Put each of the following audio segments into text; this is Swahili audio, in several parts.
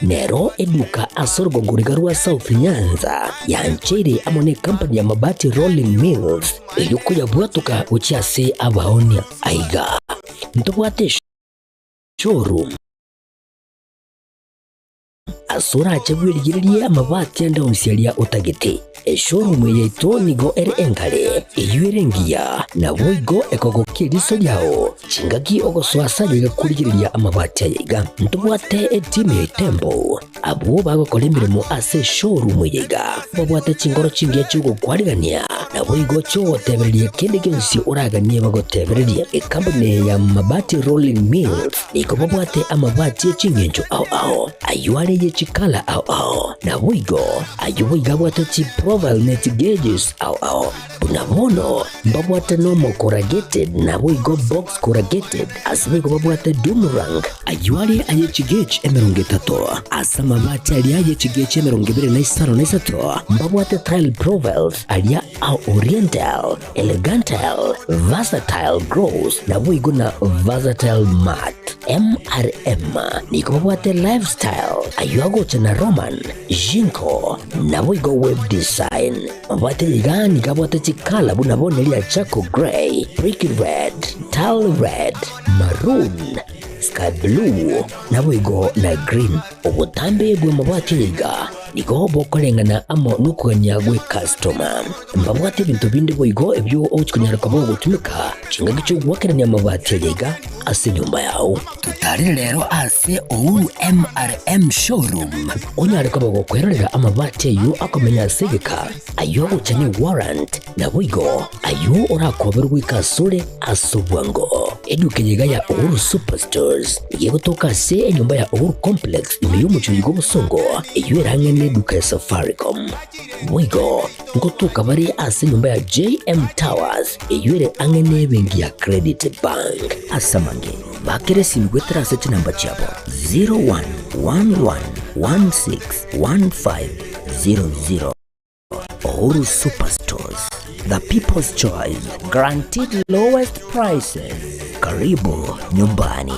Nero eduka asorgo ngurigarua South Nyanza yanchere amone company ya mabati Rolling Mills eyukuya bwatuka uchiase abaonia aiga ntobwate showroom asura achabwirigirie amabati enda unsialia utagete showroom yeito nigo engale eyuerengia na boigo ekogokiriso lyao chingaki ogoswasa ligakurigiria amabati ayiga ntobwate team Tembo abo bagokora imirimo ase showroom yiga babwate chingoro chingiye chugo kwarigania na boigo cho tebererie kende gensi uraganie bagotebererie company ya mabati Rolling Mills niko babwate amabati chingenjo ao ayuare ye chikala ao na boigo ayuiga bwate chi profile net gauges ao bunabono babwate normal corrugated na boigo box corrugated asibigo babwate Dumarang ayuare aye chigage emeronge tato asama mabati alia ye chigage emeronge bere na isaro na isato babwate tile profiles alia au oriental elegantal versatile gross na boigo na versatile matte MRM niko babwate lifestyle ayuago chana Roman Jinko na boigo web design babwate ligani kabwate chikala bunabone lia Chaco Grey, Brick Red, Tile Red, Maroon, Sky Blue na boigo na Green obutambe bwe mabwate liga niko bokolengana amo nukuganya gwe customer mbabwate bintu bindi boigo ebyo ochikunyara kabo gutumika chingagicho gwakeranya amabati liga ase nyumba yao tutari rero ase Uhuru MRM showroom onyare kabo gukwerera amabati yu akomenya segeka ayo uchanye warrant na boigo ayo urakoberwa ikasure asubwango edukenyiga ya Uhuru Superstores yegotoka se nyumba ya Uhuru Complex imiyo muchuyigo busongo iyo erangene duka ya Safaricom boigo ngotuka bari ase nyumba ya JM Towers iyo ere angene bengi ya Credit Bank asamange bakere simgwetera sete namba chabo 0111161500 Uhuru Superstores, the people's choice, guaranteed lowest prices. Karibu nyumbani.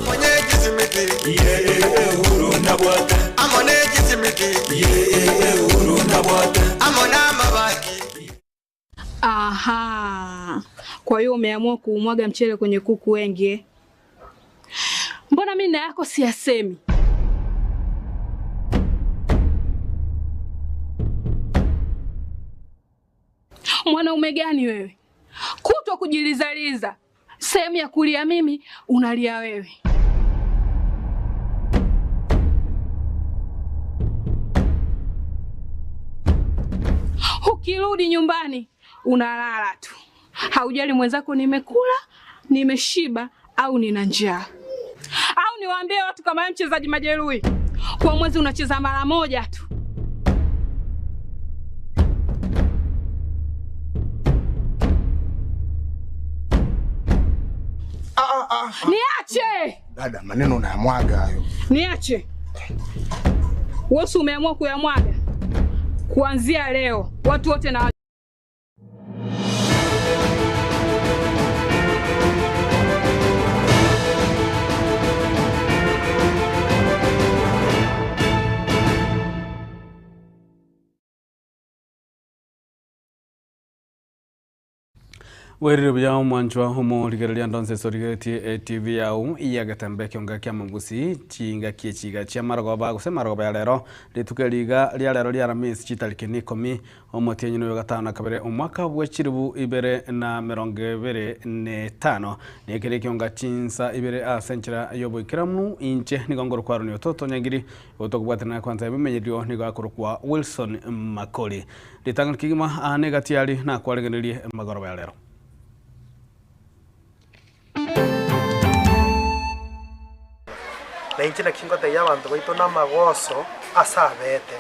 Aha, kwa hiyo umeamua kuumwaga mchele kwenye kuku wengi. Mbona mimi na yako siyasemi? Mwanaume gani wewe? Kutwa kujilizaliza. Sehemu ya kulia mimi, unalia wewe. Ukirudi nyumbani, unalala tu. Haujali mwenzako nimekula, nimeshiba au nina njaa. Au niwaambie watu kama wewe mchezaji majeruhi. Kwa mwezi unacheza mara moja tu. Niache! Dada, maneno unayamwaga hayo. Niache. Wewe umeamua kuyamwaga. Kuanzia leo watu wote na Werire bya mwanchwa homo ligerelia ndonse sorigeti TV yau iyagetembe kyonga kya mabusi chinga kiechiga cha marogoba guse marogoba ya lero litukeliga lya lero lya Ramisi chitariki 10 omotenyi no gatano kabere umwaka bwechiribu ibere na meronge bere ne 5 nekere kyonga chinsa ibere a senchira yobo ikiramu inche nigongoro kwaro ni ototo nyangiri otokubwatana kwanza bimenyerio nigakuru kwa Wilson Makoli litangana kigima anegatiali na kwalegenelie magoroba ya lero. Na inchi na kingote y'abantu baito n'amagoso asabete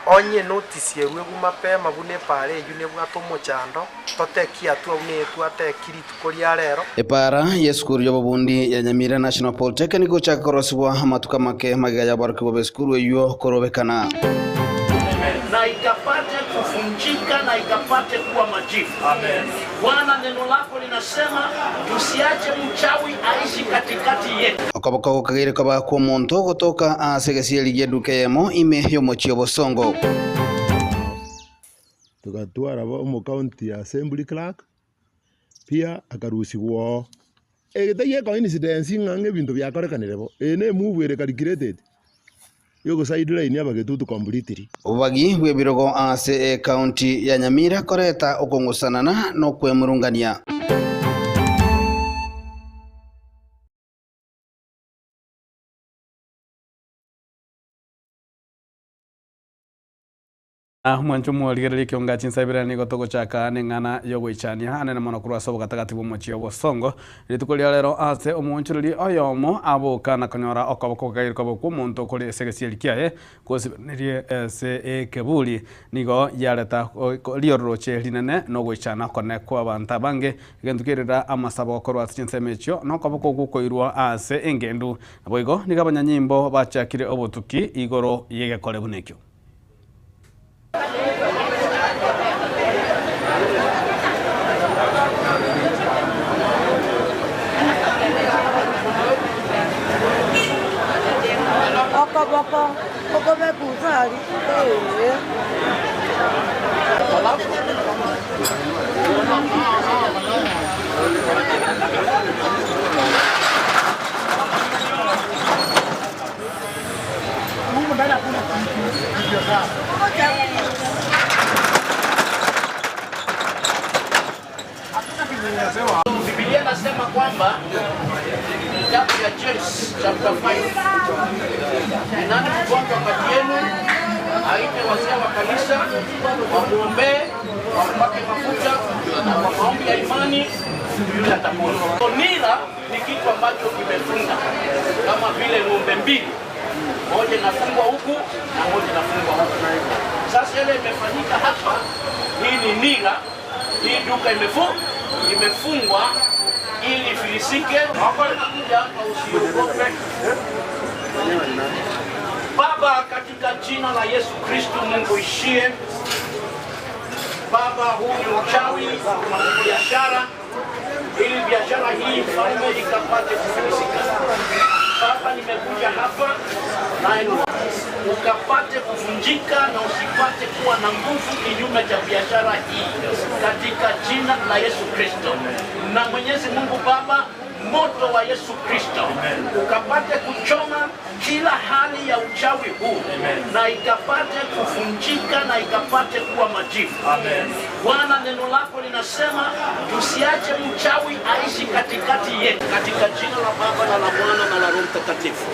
onye notice yewe gumapema bune pare yune bwato mochando totekia tu une tu atekiri tukoria rero epara yeskuru yobobundi ya Nyamira National Polytechnic cha korosibwa amatuka make magaya bariko beskuru yo korobekana na ikapata kufunjika na ikapate kuwa majivu. Amen. Bwana, neno lako linasema tusiache mchawi aishi katikati yetu. Okaboko kagire kaba kwa monto kutoka asegesieli yedukemo ime yomochio bosongo. Tukatwara mu county assembly clerk pia akarusigwo egetaye coincidence ngange bintu byakorekanirebo ene move ere calculated yoko side line abagetutu completely ubagi bwebirogo ase county ya Nyamira koreta okongusanana no kwemurungania. Mwancho mwaligereri kionga chinsabirani gotoko chaka nengana yogoichania anene mono kurwa sobo gatagati bomochio bosongo ritukulia lero ase omonchuriri oyomo aboka na konyora okaboko gairiko boko muntu kuri segesieli kiaye kosibenerie se ekebuli nigo yareta liorroche linene no goichana konekwa abantu bange gentukirira amasabo korwa chinsemechio no kaboko gukoirwa ase engendu aboigo nigabanya nyimbo bachakire obotuki igoro yegekore bunekyo. Poco me pusari. Biblia nasema kwamba kitabu ya James chapter 5, ni nani mgonjwa kati yenu aite wazee wa kanisa wamuombee, wampake mafuta na kwa maombi ya imani yule atapona. Nira ni kitu ambacho kimefunga kama vile ng'ombe mbili, moja inafungwa huku na moja inafungwa huku. Sasa ile imefanyika hapa, hii ni nira, hii duka imefungwa ili filisike. Usiogope. Baba, katika jina la Yesu Kristo Mungu ishie, Baba, huu ni uchawi wa biashara, ili biashara hii mfalme ikapate kufilisika. Baba, nimekuja hapa na ukapate kuvunjika na usipate kuwa na nguvu kinyume cha biashara hii katika jina la Yesu Kristo. Na Mwenyezi Mungu Baba, moto wa Yesu Kristo ukapate kuchoma kila hali ya uchawi huu na ikapate kuvunjika na ikapate kuwa majivu. Bwana, neno lako linasema tusiache mchawi aishi katikati yetu, katika jina la Baba na la Mwana na la Roho Mtakatifu.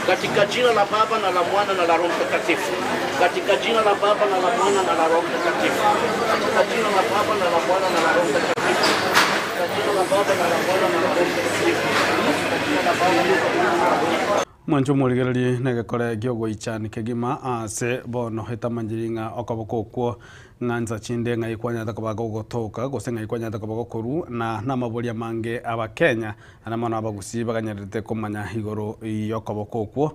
Katika jina la Baba na la Mwana na la Roho Mtakatifu. Katika jina la Baba na la Mwana na la Roho Mtakatifu. Katika jina la Baba na la Mwana na la Roho Mtakatifu. Katika jina la Baba na la Mwana na la Roho Mtakatifu. Mwancho mwaligereri negekore gyogo ichani kegima ase bono hetamanjiringa okaboko kwo nganza chinde ngai kwanya takabago gotoka gose ngai kwanya takabago koru na namaboria mange abakenya ana mwana abagusi baganyarite komanya igoro yokaboko kwo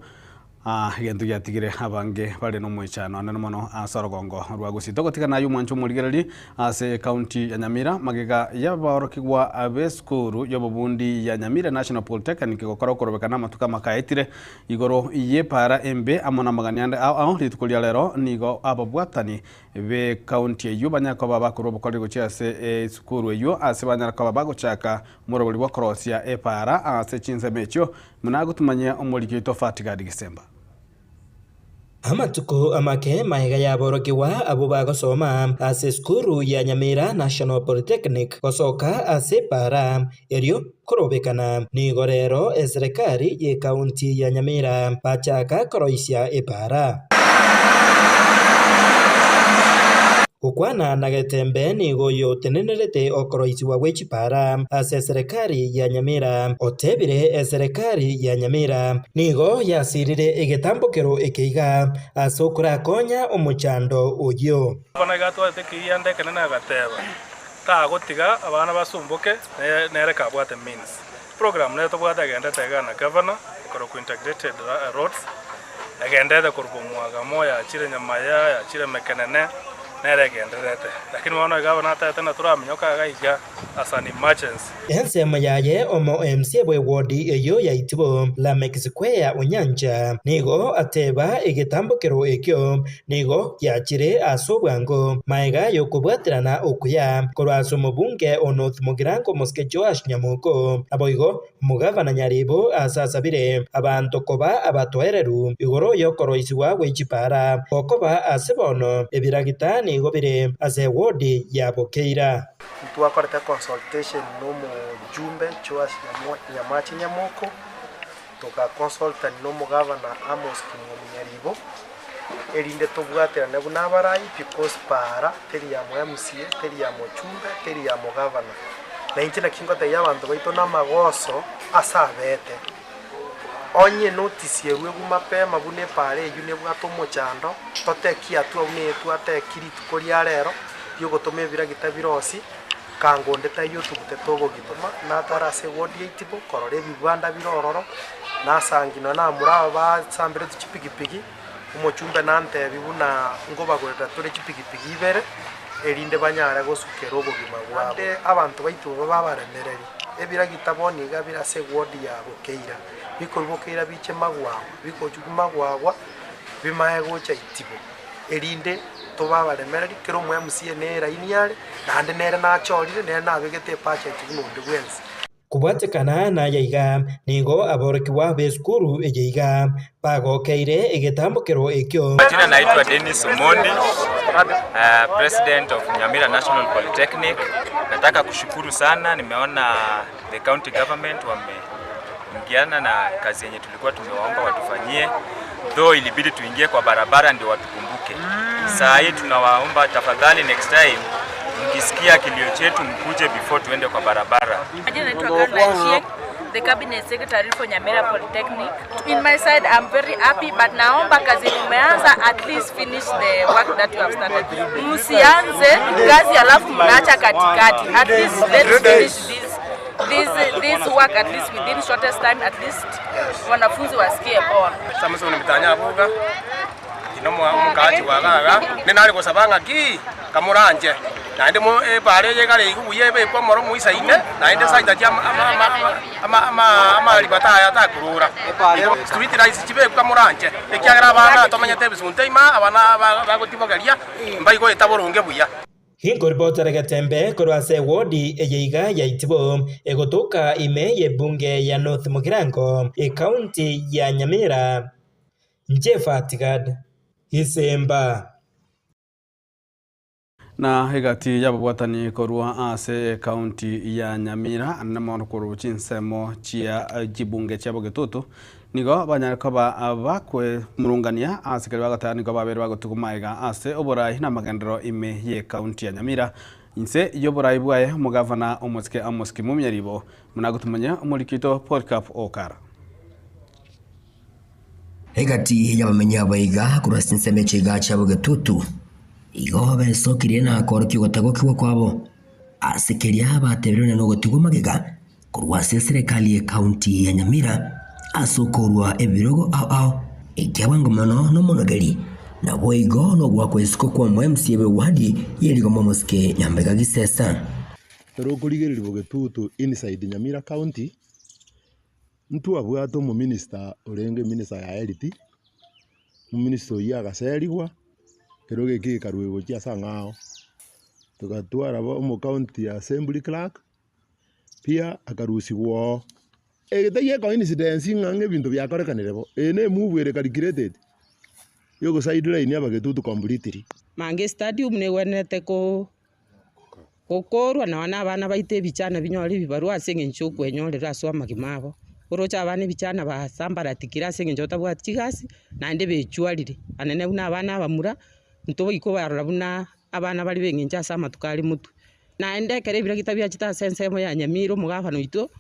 gentu yatigire abange bale no mwichano anene mono asorogongo rwagusito gotikana yu mwancho mwaligereri ase county ya Nyamira magega yabarokigwa abeskuru yobobundi ya Nyamira National Polytechnic gokora korobekana matuka makaetire igoro iye para embe amona maganiande aho litukulia lero nigo ababwatani be county yu banyako babakuru bokori gochia se skuru yu ase banyako bagochaka murobuli bwa Croatia para ase chinsemecho munagutumanya omulikito fatigadi December. Amatuko amake maega yaborokiwa abo bagosoma ase skuru ya Nyamira National Polytechnic gosoka ase para erio korobekana nigo rero eserikali ye county ya Nyamira bachaka koroisia epara ukwana na getembe nigo yotenenerete okoroisi wa wechipara ase serikali ya Nyamira otebire serikali ya Nyamira nigo yasirire egetambokero ekeiga asokura konya omuchando oyo bana gato atekiande kenena gateba ka gotiga abana basumbuke nere kabwate means program neto bwata genda tegana governor koro integrated roads agenda da kurbumwaga moya chire Nyamaya ya chire mekenene neregenderete lakini wana gavana atete na turamenyoka gaiga as an emergency ensemo yaye omo MC bwe wodi eyo yaitibo Lamek Square Unyanja nigo ateba igitambukiro ekyo nigo yachire asobwango maiga yokubwatirana okuya korwaso mubunge onoth mugirango Muske Joash Nyamuko aboigo mugavana Nyaribo asasabire abantu koba abatwereru igoro yokoroisiwa gwechipara okoba asebono ebiragitani gobire ase wodi yabokeira twakorete consultation n'omu jumbe Joash Nyamachi Nyamuko tugaconsulta n'omugavana Amos Nyaribo erinde tubwaterane bunabarai because para teri ya MCA teri ya mochumbe teri ya mugavana na inchina kingote y'abantu baito n'amagoso asabete onye notice yerwe gumapema bune pare yune bwato mochando totekia tu une tu atekiri tukoria rero yogotome biragita birosi kangonde tayo tugute togo gitoma na tarase wodi itibo korore bibanda birororo na sangino na muraba basambire tuchipigipigi umuchumbe nante bibuna ngoba goreta tore chipigipigi ibere erinde banyara gosukero obugima bwabo abantu baitu babaremereri ebiragita boniga birase wodi yabo keira bikorbokeira biche magwawa bikojugumagwawa bimaye gocha itibo erinde tobabaremereri kero mwe MCA nera iniare nande nera nachorire nera nabegete pacha itibundi bwensi kubwatikana na yaiga nigo aborokiwa beskuru ejeiga bagokeire igitambukiro ekyo. Jina naitwa Dennis Omondi, President of Nyamira National Polytechnic. Nataka kushukuru sana, nimeona the county government wameingiana na kazi yenye tulikuwa tumewaomba watufanyie, though ilibidi tuingie kwa barabara ndio watukumbuke. Saa hii tunawaomba tafadhali next time mkisikia kilio chetu mkuje before tuende kwa barabara. Jina naitwa Caroline, the cabinet secretary for Nyamira Polytechnic. In my side, I'm very happy, but naomba kazi mmeanza at least finish the work that you have started. Msianze kazi alafu mnaacha katikati. At least let's finish this work at least within shortest time, at least wanafunzi wasikie poa. Samson Mitanya Buga inomo mukaji wagaga ninari gusabanga ki kamuranje naende mo pare yegare iguye be kwa moro muisaine naende saita jam ama libata ya takurura street rice chibe kwa muranje ekyagara bana tomanya tebisunte ima abana bagotibogaria mbayigo etaborunge buya Hinkoribota regatembe korwase wodi eyeiga yaitibo egotoka ime ye bunge ya North Mugirango county ya Nyamira Njefatigad Isemba na higati yababwatani korwa ase county ya Nyamira anamon koru chinsemo chia jibunge chabo getutu nigo banyarkoba abakwe murungania ase kelwa gatani go babere bagotukumaiga ase oborai na magendero ime ye county ya Nyamira inse yoborai bwaye mugavana Omoske Amos Kimumyaribo munagutumanya umulikito Polycarp Okara hegati yabamenya baiga kurasinse chiga chabo getutu igo besokire na korki gotago kiwa kwabo asekeria bateberone no gotigo magega kurwase serikali ya county ya Nyamira asokorwa ebirogo ao ikyabango mano no monogeri na boigo no gwa kwesiko kwa MCA be wadi yeligo Momoske Nyambega Gisesa rokurigerira bogetutu inside Nyamira county ntu abwato mu minister orenge minister ya eliti mu minister ya gaserigwa kero giki karwego kia sangao tugatwara mu county assembly clerk pia akarusigwo egetaye coincidence ngange bintu byakorekanirebo ene mubwere calculated yogo sideline abagetutu completely mange stadium ne wenete ko kokorwa na wana bana baite bichana binyori bibarua sengencho kwenyorera so magimabo orocha abana bichana basambara tikira sengencho tabwa tigasi na nde bechuarire anene buna abana bamura ntobo iko barora buna abana bali bengencha sama tukali mutu na ende kere bira kitabya chita sensemo ya Nyamiro mugafano ito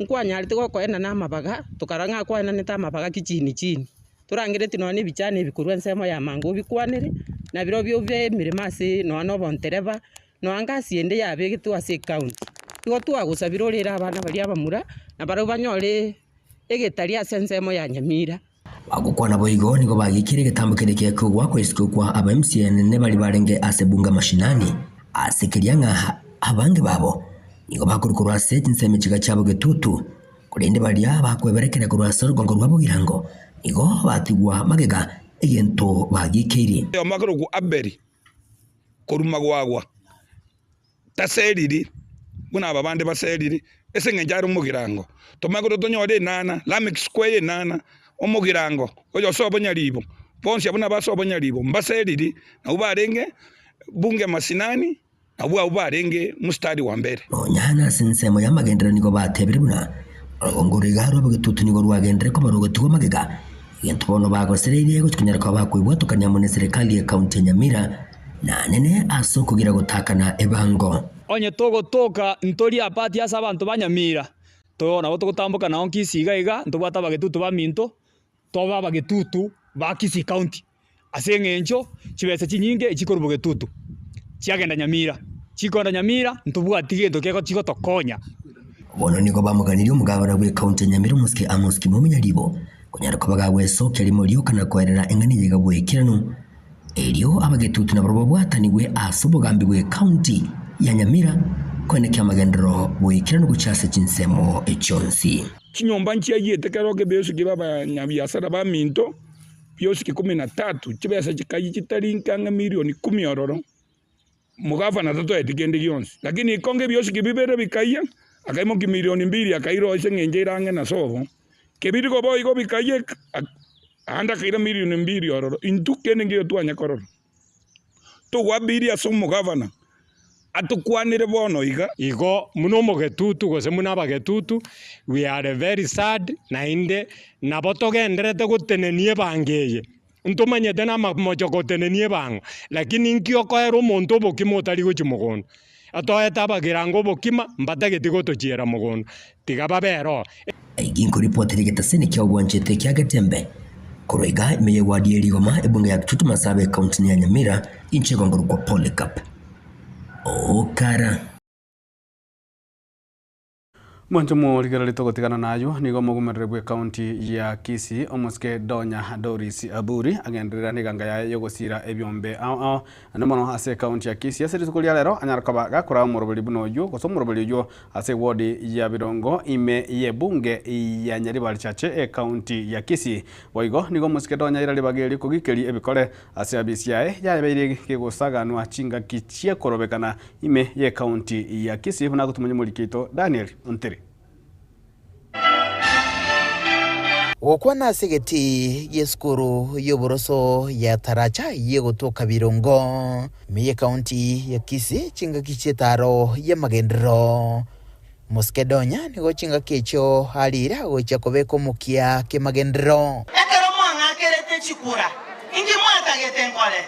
nkwanyarite goko ena na mabaga tukaranga kwa ena neta mabaga kichini turangire tinone bichane bikurwa nsemo ya mango bikwanire na biro byo bye mirimasi no ano bontereba no angasi ende ya begitu ase account igo twagusabirorera abana bali abamura na baro banyore egetaria sensemo ya Nyamira bagukwana boigo nigo bagikire gitambo kireke kugwa kwesiko kwa aba MCN ne bali barenge asebunga mashinani asekeria nka abange babo nigo bakurukurwa seti nseme kiga cyabo getutu kurinde balia bakweberekera kurwa sorgo ngo rwabugirango nigo batigwa magega egento bagikiri amakuru ku aberi kuruma gwagwa taseriri buna babande baseriri esenge njari umugirango tomakuru tonyode nana lamik square nana umugirango oyo sobonya libo ponsi abuna basobonya libo mbaseriri na ubarenge bunge masinani abu ubarenge mustari wa mbere onyana sinsemo yamagendera nigo batebere buna ngorigaro bugitutu nigo rwagendere ko barugo magega yentono bagosereye gukinyara kwa bakwibwa tukanya mu serikali ya county Nyamira na nene aso kugira gutakana ebango onye togotoka ntori apati asa abantu banyamira to nabo tugutambuka na onkisiga iga ntubata bagetutu baminto toba bagetutu bakisi county asengencho chibese chinyinge ekikoro bugetutu chiagenda Nyamira chikonda Nyamira ntubwatige ndokeko chiko tokonya bono nigo bamuganiriye umugabara we county Nyamira umuski amuski mu munyaribo kunyara kwa bagawe soke limo liyo kana kwerera engani yiga bwekirano elio abagetutu na barobo bwataniwe asobogambiwe county ya Nyamira kwene kya magendero bwekirano gucyase kinsemo ecyonsi kinyomba nkiyagiye karoge beyo kibaba nyabiasara ba minto byose 13 kibesa kikayi kitarinkanga milioni 10 ororo mugavana tato etigende yonse lakini konge byose kibibere bikaya akaimo milioni 2 akairo isenge irange na sobo kebiri go boy go bikaye anda kaira milioni 2 ororo intukene ngiyo twanya kororo to wabiri asumu governor atukwanire bono igo muno mugetutu gose muna bagetutu we are very sad na inde nabotogenderete gutenenie bangeye ntumanyete na mamojo gutenenie bang lakini nkio koero muntu bokimotari guchimugondo atoeta bagirango bokima mbatageti gotochiera mugondo tiga babero iginko ripoteri getasene kya ubwanchete kya gatembe koroiga imeye wadi rigoma ebunga ya tutu masabe county ya Nyamira inchego ngoro kwa Polycarp okara Mwancho ligero litogotigana nayo nigo mugumererwe county ya Kisii omuske Donya Doris Aburi agenderera niganga ya yogosira ebyombe anomono ase county ya Kisii ase ritukulia lero anyarkaba gakora umurobeli bunoyo goso umurobeli yo ase wodi ya Birongo ime ye bunge ya Nyaribali chache county ya Kisii boigo nigo muske Donya irali bageri kugikeri ebikore ase abisiae yabeire kegosaganwa chinga kichie korobekana ime ye county ya Kisii buna gutumenye mulikito Daniel Onteri Okwana segeti yeskuru yoboroso ya Taracha yegotoka Birongo miye county ya Kisii chinga kichetaro ya magendero muske Donya nigo chinga kecho halira gocha kobeko mukia ke magendero ekero mwanga kerete chikura ingi mwata getengole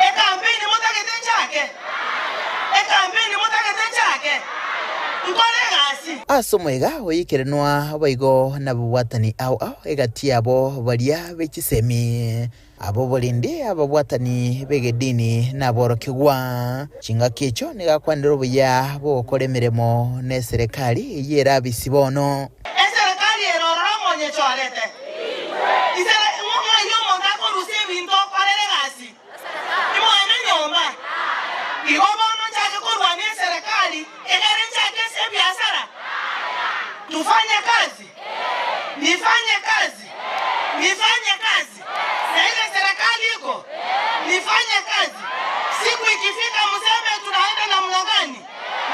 ekambini mutagete chake asomwega oyikirenwa baigo na bwatani au egati abo balia bechisemi abo bolindi ababwatani begedini na borokigwa chinga kicho nigakwanira buya bokoremeremo ne serikali yera bisibono serikali erorora monye cholete isere mwa yomo ndako rusi binto parere gasi imwana nyomba igobono chake kurwa ni serikali egere chake se biashara tufanye kazi nifanye kazi na ile serikali iko nifanye kazi siku ikifika mseme tunaenda na mlangani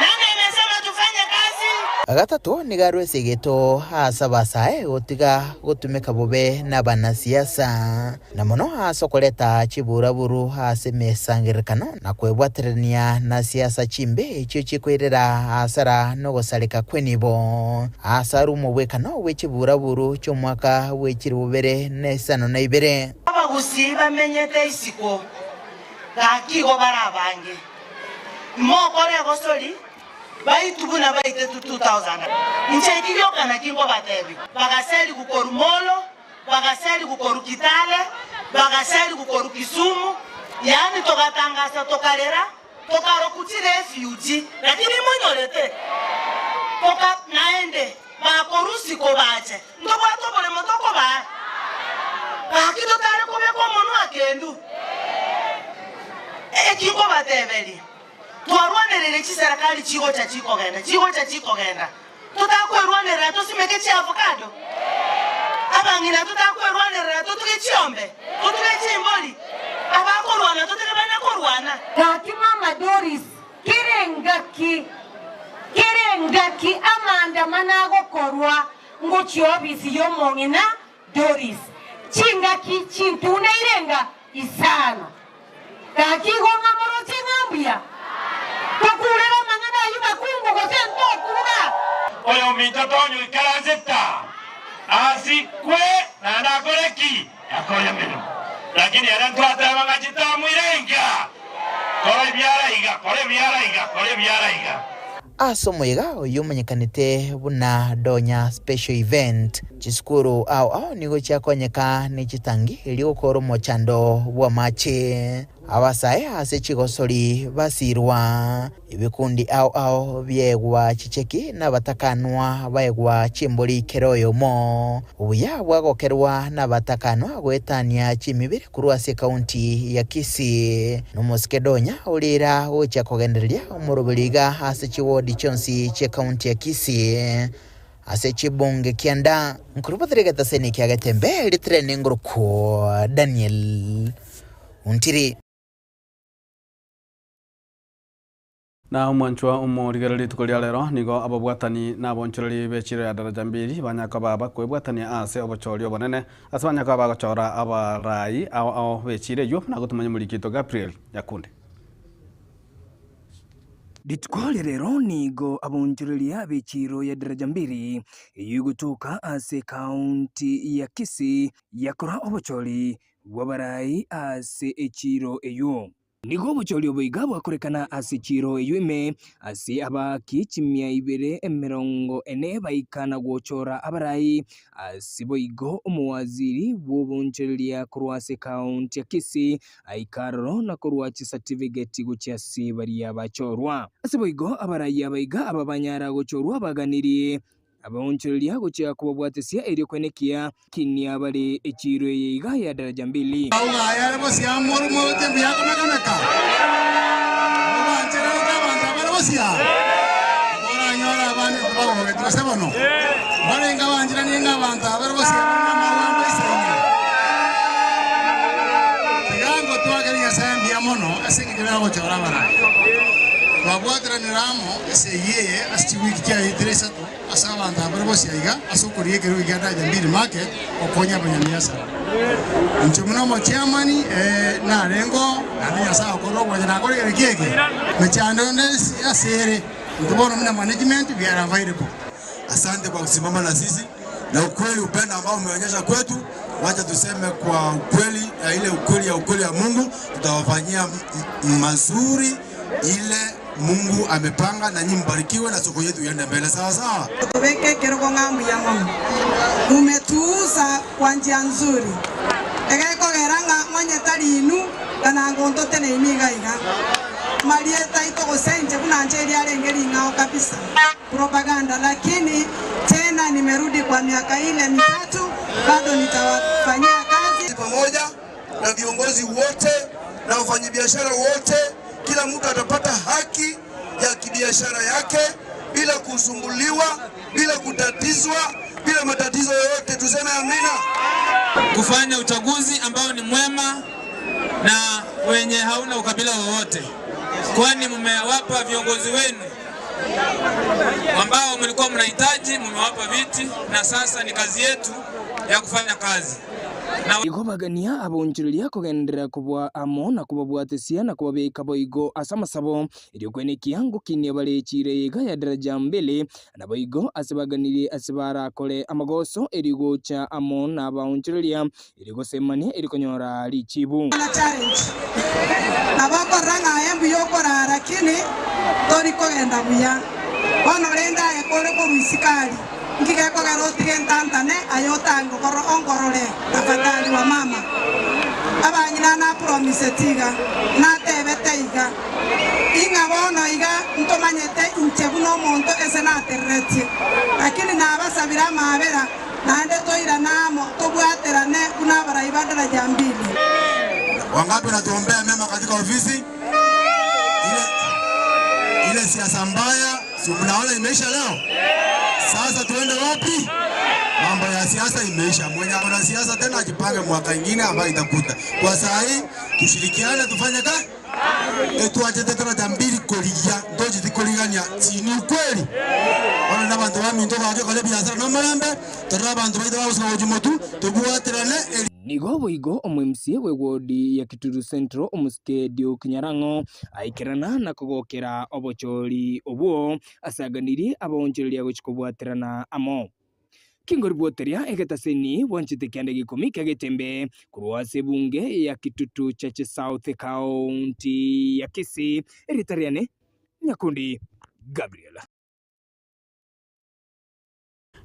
nani imesema tufanye kazi agatatu nigarwe segeto hasabasae otiga gutumika bobe na banasiasa na mono hasokoleta chiburaburu hasemesangirikano na kwebwaterania na siasa chimbe icho chikwirira hasara no gosalika kwenibo hasaru mubwekano wechiburaburu cyo mwaka wechirubere nesano na ibere abagusi bamenyete isiko gakigo barabange mokore gosoli baitubuna baite 2000 inchekilyo kana kingo batebi bagaseli kukoru Molo bagaseli kukoru Kitale bagaseli kukoru Kisumu yani togatangasa tokalera tokaro kuti refugee lakini monyolete toka naende bakorusi ko bache ndobwato bole motoko ba bakito tare ko be ko mono akendu kiko batebeli twarwanerere chi serikali chiko cha chiko genda tutakwerwanera tusimeke chi avocado abangina tutakwerwanera tutuke chiombe tutuke chimboli abakorwana tutuke bana korwana kaki mama Doris kirengaki amanda manago korwa ngochi obisi yomongina Doris chingaki chintune irenga isano kaki gonga moro chingambia tokurera mangana yuba kungo gosento kuruga oyo mitotonyo ikarazeta asikwe na nakoreki akoya meno lakini arantu atabanga chitamu irenga kore byaraiga asomoiga uyu menyekanite buna donya special event chisukuru au nigo cyakonyeka ni chitangi iliokoro mochando bwa mache abasaye ase chigosori basirwa ibikundi au byegwa chicheki n'abatakanwa bayegwa chimboli keroyo mo ubuya bwagokerwa n'abatakanwa gwetania chimibiri kurwase county ya Kisii n'umusikedonya ulira ucha kogenderia umurubiriga ase chiwodi chonsi che county ya Kisii ase chibunge kianda nkurubathirega taseni kyagatembe litraining nguruko Daniel Untiri na mwanchwa umurigereri tukolia lero nigo abobwatani na bonchoreri bechiro ya daraja mbiri banyaka baba kwebwatania ase obochori obonene ase banyaka baba gochora abarai ao bechire yo na gutumanya mulikito Gabriel Yakunde Ditkole rero nigo abonchoreri bechiro ya daraja mbiri yugutuka ase county ya Kisii yakora obochori wabarai ase echiro eyo nigo bochori oboiga bwakorekana ase chiro eyume ase abaki chimia 240 baikana gwochora abarai ase boigo omuwaziri wobonchereria kurwase county ya Kisii aikaroro na kurwachi certificate guchiasi baria bachorwa ase boigo abarai abaiga ababanyara gochorwa baganirie abonchereria gochia kubabwatesia eri kwenekia kinia bari echiro yiga ya daraja mbili auga yare bosia moru mote byako nakanaka obanchera ukabanda bari bosia bora nyora bane kubago betuse bono bari ngabanjira ninga banda bari bosia mawamba isenya tigango twagerinya sambia mono asengera gochora bara babwatira niramo ese yeye asiwiki kya interesa asabanda bari bosia iga asokoriye keru iganda ya mbili market okonya banyamiasa nchumuno mo chairman na rengo na sawa korogwa na korogere kiege mechando ndesi asere ndobono mna management we are available. Asante kwa kusimama na sisi na ukweli upendo ambao umeonyesha kwetu. Wacha tuseme kwa ukweli ya ile ukweli ya Mungu, tutawafanyia mazuri ile Mungu amepanga, na nyinyi mbarikiwe na soko yetu iende mbele sawa sawa. Tubeke kirogo ngambu ya mama. Umetuuza kwa njia nzuri. Egeko geranga mwanye tari inu kana ngonto tene imiga iga. Marieta ito gosenje kuna njeri alengeri ngao kabisa. Propaganda, lakini tena nimerudi kwa miaka ile 3 bado nitawafanyia kazi pamoja na viongozi wote na wafanyabiashara wote. Kila mtu atapata haki ya kibiashara yake bila kusumbuliwa, bila kutatizwa, bila matatizo yoyote. Tuseme amina. Kufanya uchaguzi ambao ni mwema na wenye hauna ukabila wowote, kwani mmewapa viongozi wenu ambao mlikuwa mnahitaji, mmewapa viti, na sasa ni kazi yetu ya kufanya kazi. Igobagania abonchereria kugendera kubwa amo na kubabwatesia na kubabeka boigo asamasabo iri kwenekia ngukinia bari chire yiga ya daraja mbele na boigo asebaganire asebara kole amagoso iri gocha amo na abonchereria iri gosemania iri konyora lichibu na challenge abako ranga embu yokora lakini tori kogenda buya ono renda ekore ko ruisikali ngike ko garoti gentantane ayotango koro ongorore tafadhali wa mama abanyina na promise tiga na tebete iga inga bono iga ntomanyete inchebu no monto ese na terreti lakini na abasabira mabera naende toira namo tobwaterane kuna baraiba daraja mbili. Wangapi natuombea mema katika ofisi? Ile siasa mbaya, si mnaona imeisha leo? Sasa tuende wapi? Mambo ya siasa imeisha. Mwenye ana siasa tena ajipange mwaka mwingine ambayo itakuta. Kwa saa hii tushirikiane tufanye kazi. Tuache tena mbili koligia, ndoji tikoligania. Si ni ukweli? Wana nabantu wa minto kwa kwa biashara no marambe, tarabantu baida wa usanga ujumotu, tubuatirane nigo boigo omwemsie we wodi ya Kituru Central omuskedio Kinyarango aikirana na kugokera obochori obwo asaganiri abonjereria gochikobwaterana amo kingoribwoteria egetaseni wanchite kyande gikomi kagetembe kurwase bunge ya Kitutu Chache South County ya Kisii eritariane Nyakundi Gabriela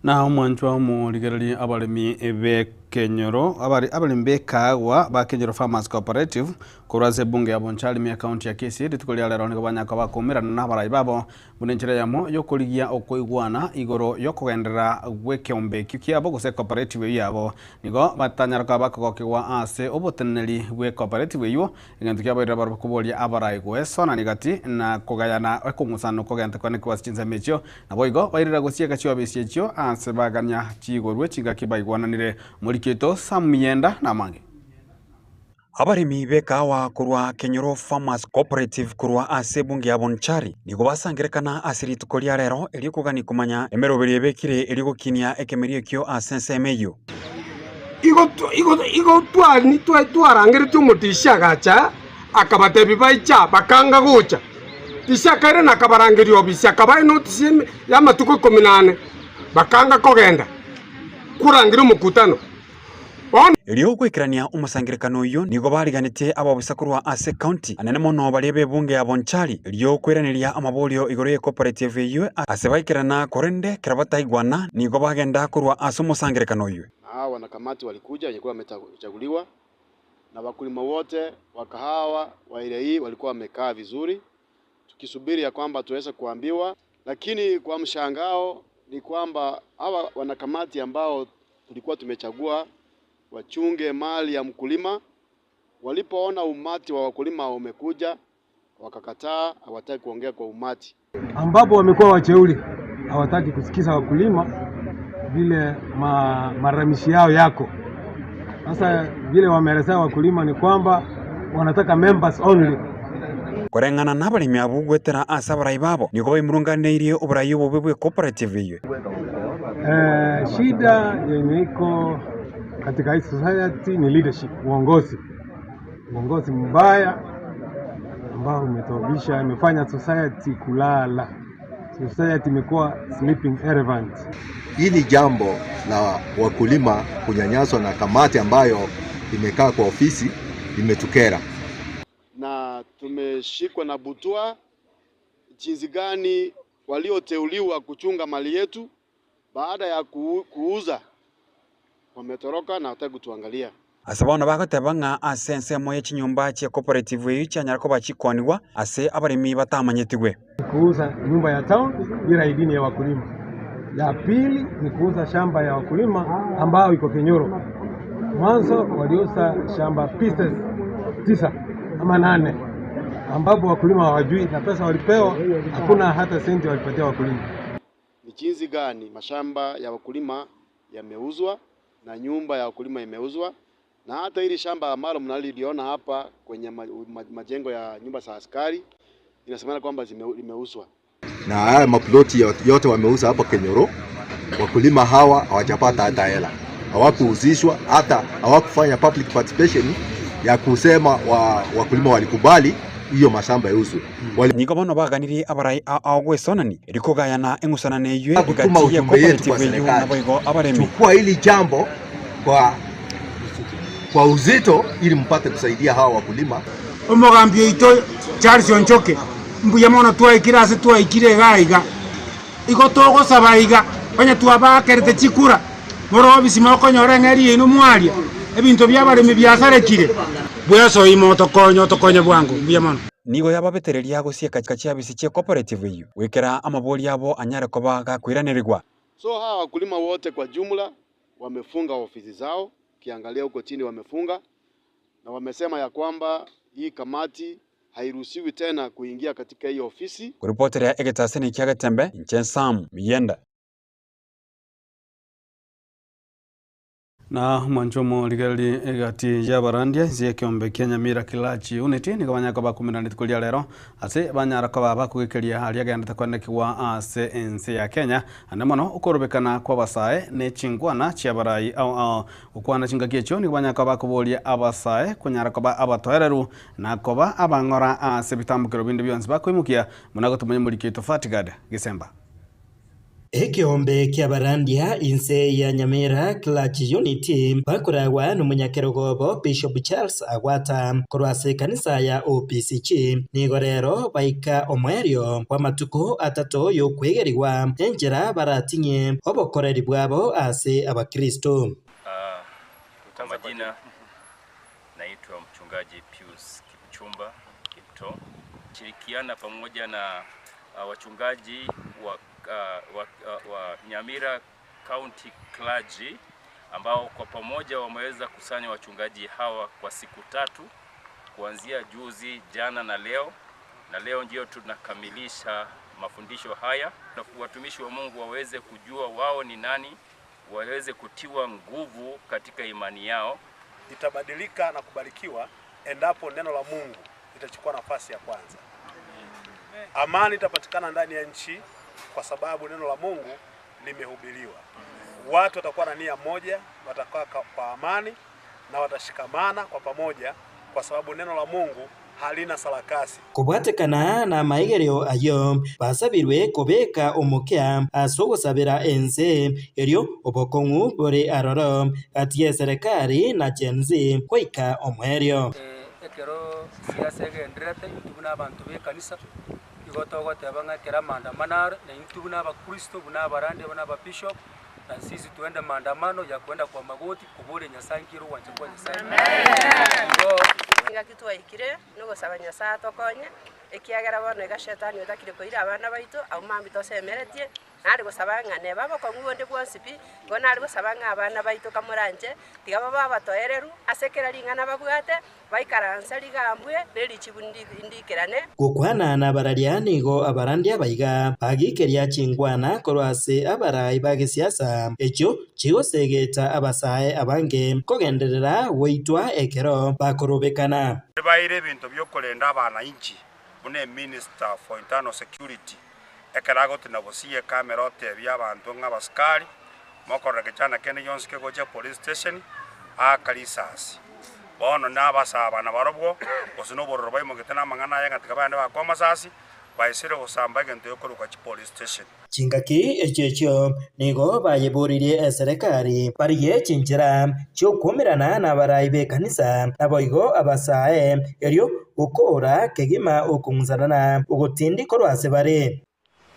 na mwanchwa mu ligerali abalimi ebe Kenyoro abalimi bekagwa ba Kenyoro Farmers Cooperative kurase bunge ya Bonchari ya county ya Kisii ritukolia lero ni kubanyaka bakumira na barayi babo bunenchera yamo yokoligia okoigwana igoro yokugendera gwekeombe kikiabo gose cooperative yabo nigo batanyaraka bakogokwa ase oboteneri gwe cooperative yo ingantu kyabo baro kubolia abarayi gwesona nigati na kugayana ekungusano kogenta kwane kwasichinza mecho na boigo bairira gosieka chiwa besiecho ase baganya chigorwe chigakibaigwananire Kito Samyenda na mange. Abarimi bekawa kurwa Kenyoro Farmers Cooperative kurwa ase bunge ya Bonchari nigo basangerekana asiritukolia rero elikugani kumanya emeroberi ebekire elikukinia ekemerie kyo asensemeyo igo twarangire tumutisha gacha akabatebi baicha bakanga gucha tisha kaire nakabarangirio obisi akabai notice ya matuko 18 bakanga kogenda kurangira mukutano Elio kwikirania umusangirekano uyu nigo bariganite ababisakurwa ase county anene mono barebe bunge ya Bonchari elio kwiraniria amabolio igoro cooperative yu ase baikirana korende kirabataigwana nigo bagenda kurwa ase umusangirekano uyu. Wanakamati walikuja walikuwa wamechaguliwa na wakulima wote wa kahawa wa ile hii walikuwa wamekaa vizuri tukisubiri ya kwamba tuweze kuambiwa, lakini kwa mshangao ni kwamba hawa wanakamati ambao tulikuwa tumechagua wachunge mali ya mkulima walipoona umati wa wakulima umekuja wakakataa, hawataki kuongea kwa umati, ambapo wamekuwa wacheuli, hawataki kusikiza wakulima vile maramishi yao yako. Sasa vile wameelezea wakulima ni kwamba wanataka members only. Korengana nabalimi abugwetera asa barayi babo nigo bayimurunganirie oburayi bobwe cooperative iyo. Shida yenye iko katika hii society ni leadership, uongozi mbaya ambao umetobisha, imefanya society kulala. Society imekuwa sleeping elephant. Hili jambo la wakulima kunyanyaswa na kamati ambayo imekaa kwa ofisi imetukera. Na tumeshikwa na butwa jinsi gani walioteuliwa kuchunga mali yetu baada ya kuuza wametoroka na hawataka kutuangalia. Asabana bakotebanga asense moye chinyumba cha cooperative yu cyanyarako bachikwaniwa ase abarimi batamanyetigwe. Kuuza nyumba ya town bila idini ya wakulima. La pili ni kuuza shamba ya wakulima ambao iko Kenyoro. Mwanzo waliuza shamba pieces 9 ama 8 ambapo wakulima hawajui na pesa walipewa hakuna hata senti walipatia wakulima. Ni jinsi gani mashamba ya wakulima yameuzwa na nyumba ya wakulima imeuzwa, na hata hili shamba ambalo mnaliona hapa kwenye majengo ya nyumba za askari inasemekana kwamba limeuzwa. Na haya maploti yote wameuza hapa Kenyoro, wakulima hawa hawajapata hata hela. Hawakuuzishwa, hata hawakufanya public participation ya kusema wakulima walikubali iyo mashamba yauzwe. Nigo bono baganiri abarayi agwesonani elikogayana engusana yue bugatiye cooperative yu naboigo abaremi. Chukua hili jambo kwa uzito ili mpate kusaidia hawa wakulima. Omogambio ito Charles Onchoke mbuya mona twaikirase twaikire gaiga igo togo sabaiga banya twabakerete chikura moro bisima okonyora ngari ino mwaria ebintu byabaremi byasarekire bweso imoto konyo bwangu biyamano nigo yababetereria gucieka kachiabisi cia cooperative hiyo wekera amaboli yabo anyare koba gakwiranirigwa. So hawa wakulima wote kwa jumla wamefunga ofisi zao, kiangalia huko chini wamefunga, na wamesema ya kwamba hii kamati hairuhusiwi tena kuingia katika hii ofisi. Kuripoteria Egetaseni Kiagatembe, Nchensam Miyenda. Na manchomo ligali egati ya barandia zie kiombe Kenya Mira Kilachi unity ni kabanya kaba 10 kulia lero ase banyara kaba bakugekeria hali agenda kwanekwa ase ense ya Kenya anamono ukorobekana kwa basae ne chingwana chia barai au ukwana chingakie chyo ni kabanya kaba kubolia abasae kunyara kaba abatoereru na koba abangora ase bitambukiro bindi byonse bakwimukia munago tumenye muri kito Fatigade Gisemba. Ekiombe kia barandia inse ya Nyamira Kilachi Unity bakoragwa n'umunyakerogobo Bishop Charles Agwata korwase kanisa ya OPCG nigo rero baika omwerio wa matuko atato yo kwegerigwa enjera baratinye obokoreri bwabo ase abakristo. Kwa majina naitwa mchungaji Pius Kipchumba Kipto, shirikiana pamoja na wachungaji wa Nyamira County Clergy ambao kwa pamoja wameweza kusanya wachungaji hawa kwa siku 3 kuanzia juzi, jana na leo ndio tunakamilisha mafundisho haya na watumishi wa Mungu waweze kujua wao ni nani, waweze kutiwa nguvu katika imani yao. Itabadilika na kubarikiwa endapo neno la Mungu litachukua nafasi ya kwanza. Amani itapatikana ndani ya nchi kwa sababu neno la Mungu limehubiriwa. Watu watakuwa na nia moja, watakaa kwa amani na watashikamana kwa pamoja kwa sababu neno la Mungu halina sarakasi. Kubwatekana na maigerio ayo basabirwe kubeka omukya asogosabira ense eryo obokongu bore aroro atiye serikali na Gen-Z kwika omwerio. Ekero siasa egenderete tubuna abantu bekanisa igotogotebanga kera maandamano na intubuna abakristo buna abarande buna ababishop na sisi tuende maandamano ya kwenda kwa magoti kubure Nyasaye nkiro wanje kwa Nyasaye. Inga kitu aikire nugo saba Nyasaye tokonye ekiagera bono ega shetani otakire koira abana baito au mambi tosemeretie nari gusabanga ne baba kwa nguonde bwansipi gona ari gusabanga abana baito kamuranje tiga baba batoereru asekera ringana babwate baikaransa ligambwe reri chibundi indikerane gukwana na barariani go abarandia baiga bagikeria chingwana korwase abarai bagisiasa echo chigosegeta abasae abange kogenderera woitwa ekero bakorobekana baire bintu byokorenda abana inchi bune Minister for Internal Security ekarago tinabosie kamera otebya abantu ng'abaskari mokorege cyane kene yonske goje police station akarisasi bono nabasaba na barobwo osinobororo bayimo gitana mangana yanga tikabande bakoma sasi baisire gusamba gento yokoruka chi police station chingaki echecho nigo bayeburirie serikali pariye chinjira cyo kumirana na baraibe kanisa naboigo abasae eryo ukora kegima okumuzana ugotindi korwase bare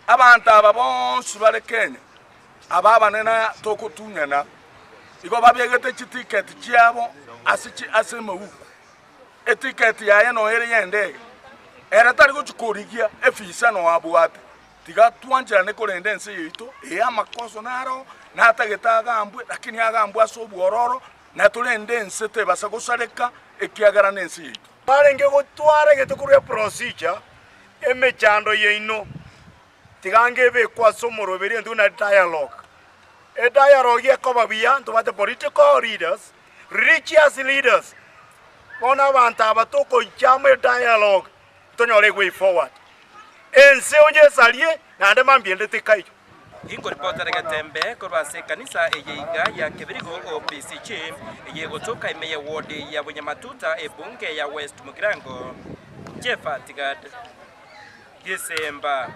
abantu aba bonse bale Kenya ababa nena tokutunyana igo babyegete chitiketi cyabo asema uko etiketi yaye no ere yende era tari guchukurigia efisa no abwate tiga twanjira ne kolende nse yito amakoso naro na tagetaga ambwe lakini agambwe asobwororo na tulende nse te basagusareka ekiagara nense yito barenge gutware getukure procedure emechando yeino tigange be kwasomoro beri nduna dialogue dialogue yakobabia ntubate political leaders religious leaders bona banta batoko chama dialogue tonyole way forward ense onye salie na ndema mbiende tikayo Ingo reporter Gatembe korwase kanisa eyeiga ya Kibirigo OPCG yegotoka imeye ward ya Bunyamatuta ebunge ya West Mugirango Jefa Tigad Gisemba.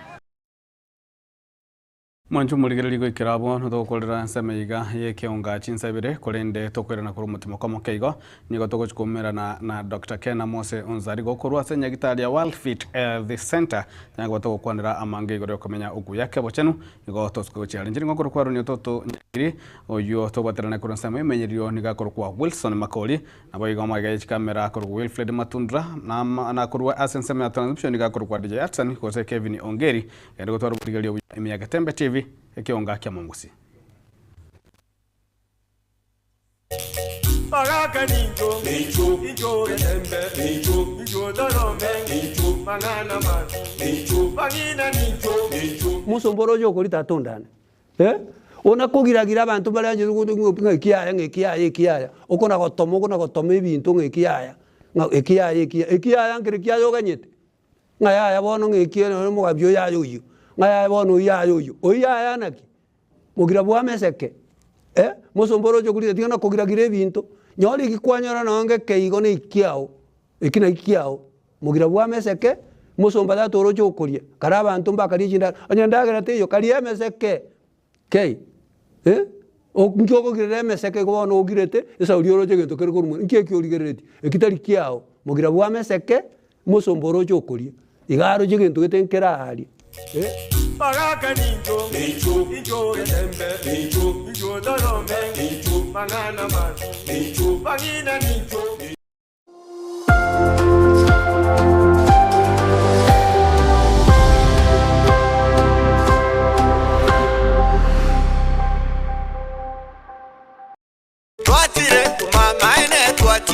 Mwanju muligereri gwikira abo ntugukorera nsemiga yekeonga chinsabire kurinde tokwirana kuri mutima kwa mukeigo nigo tugukumira na Dr. Ken Mose Onzari gokorwa senya gitaria World Fit the Center nyago tugukwanira amange igore kumenya ugu yake bochenu nigo tosiko challenge ngo kurwa runyo toto nyiri oyo tobaterana kuri nsema imenyerio niga kurwa Wilson Makoli nabo igo maga kamera kurwa Wilfred Matundra na kurwa asensema transmission niga kurwa DJ Atsan ko se Kevin Ongeri endo gotwara burigerio Emiyaga Tembe TV ekionga kya Mungusi. Pagaka ninjo, ninjo Tembe, ninjo Dorome, mangana mati, pagina ninjo. Musomboro yo kulita tondana. Unakugiragira abantu bali anje ng'ekiaya ukona gotoma ebintu ng'ekiaya ng'ekiaya oganyete ng'ayaya bono ng'ekiaya no mugabyo yayo yo ng'ayaya bono yayo yo oyaya naki mugira bwa meseke musomboro yo kulita tigana kugiragira ebintu nyori gikwanyora nonge keigo ne ikiao ekina ikiao mugira bwa meseke musomba da toro yo kulia kara abantu mbakari jinda anyandagera te yo kali meseke kei nkoko kireme seke ko no girete esa urioro je gento kero kurumu nkeke urigerete ekitari kiao mugira bwa meseke musomboro cyo kuria igaro je gento getenkera hari Pagaka ninjo ninjo Tembe ninjo Dorome mangana mati pagina ninjo.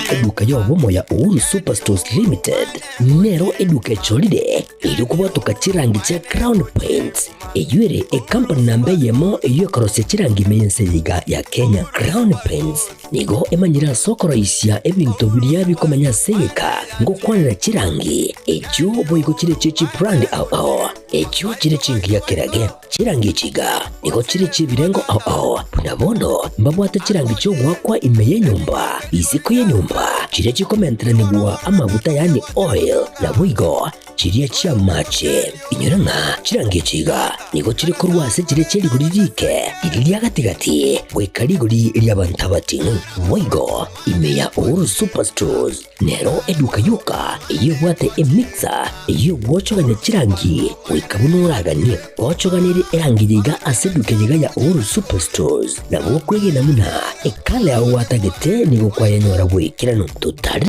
Eduka yobomo ya Uhuru Superstores Limited nero eduka cholide iri kubatuka chirangi cha Crown Paints eyuere company nambe yemo eyo korose chirangi meyenseyiga ya Kenya. Crown Paints nigo emanyira sokoro isya ebintu biriya bikomanya seyeka ngo kwanira chirangi ekyo boyiko chire chichi brand ao ekyo chire chingi ya kirage chirangi chiga nigo chire chibirengo ao nabono mbabwate chirangi cyo gwakwa imeye nyumba iziko ye nyumba chire chikomentera nigwa amavuta yani oil na bwigo chiriya chia mache inyoranga chirangi chiga nigo chire kurwase chire chiri guririke iriya gatigati wekariguri iriya bantabatinu bwigo imeya Uhuru Superstores nero eduka yuka iyo bwate emixer iyo bwochoganya chirangi wekabunuragani bwochoganire erangiyiga aseduke yiga ya Uhuru Superstores nabo kwegena muna ekale aho watagete nigo kwayanyora bwekirano tutari